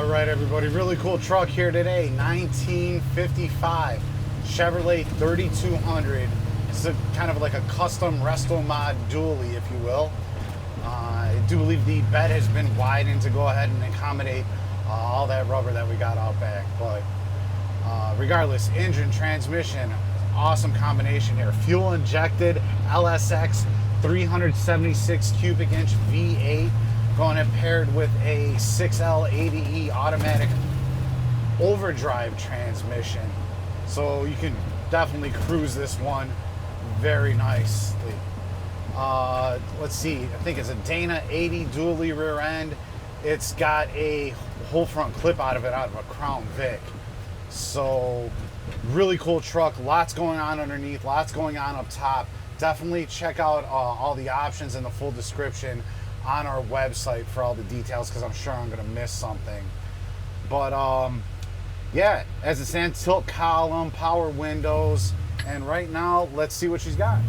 All right, everybody, really cool truck here today. 1955 Chevrolet 3200. It's a kind of like a custom resto mod dually, if you will. I do believe the bed has been widened to go ahead and accommodate all that rubber that we got out back. But regardless, engine, transmission, awesome combination here. Fuel injected LSX 376 cubic inch V8. Going in paired with a 6L80E automatic overdrive transmission. So you can definitely cruise this one very nicely. Let's see, I think it's a Dana 80 dually rear end. It's got a whole front clip out of a Crown Vic. So really cool truck, lots going on underneath, lots going on up top. Definitely check out all the options in the full description on our website for all the details, because I'm sure I'm going to miss something. But yeah, as it stands, tilt column, power windows, and right now let's see what she's got.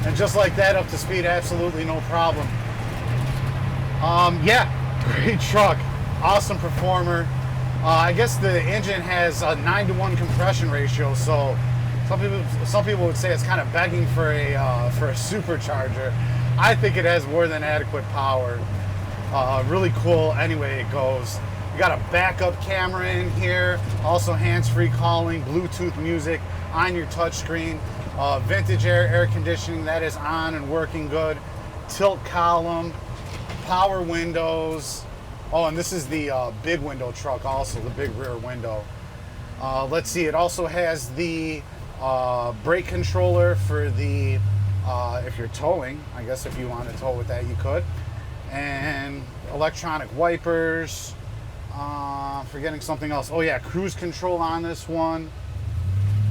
And just like that, up to speed, absolutely no problem. Yeah, great truck. Awesome performer. I guess the engine has a 9-to-1 compression ratio, so some people would say it's kind of begging for a supercharger. I think it has more than adequate power. Really cool. Anyway, it goes. You got a backup camera in here, also hands-free calling, Bluetooth music on your touchscreen. Vintage air conditioning that is on and working good. Tilt column, power windows. Oh, and this is the big window truck also, the big rear window. Let's see, it also has the brake controller for the, if you're towing, I guess if you want to tow with that, you could. And electronic wipers. Forgetting something else. Oh yeah, cruise control on this one.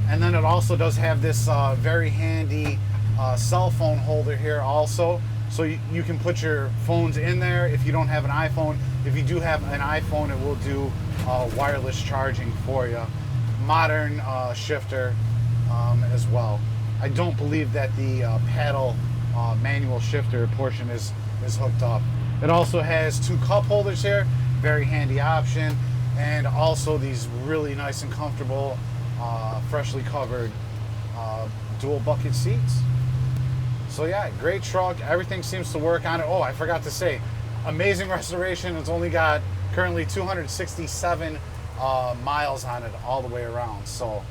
And then it also does have this very handy cell phone holder here also. So you can put your phones in there if you don't have an iPhone. If you do have an iPhone, it will do wireless charging for you. Modern shifter as well. I don't believe that the paddle manual shifter portion is hooked up. It also has 2 cup holders here, very handy option, and also these really nice and comfortable, freshly covered dual bucket seats. So yeah, great truck. Everything seems to work on it. Oh, I forgot to say, amazing restoration. It's only got currently 267 miles on it all the way around. So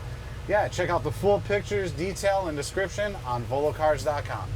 yeah, check out the full pictures, detail, and description on volocars.com.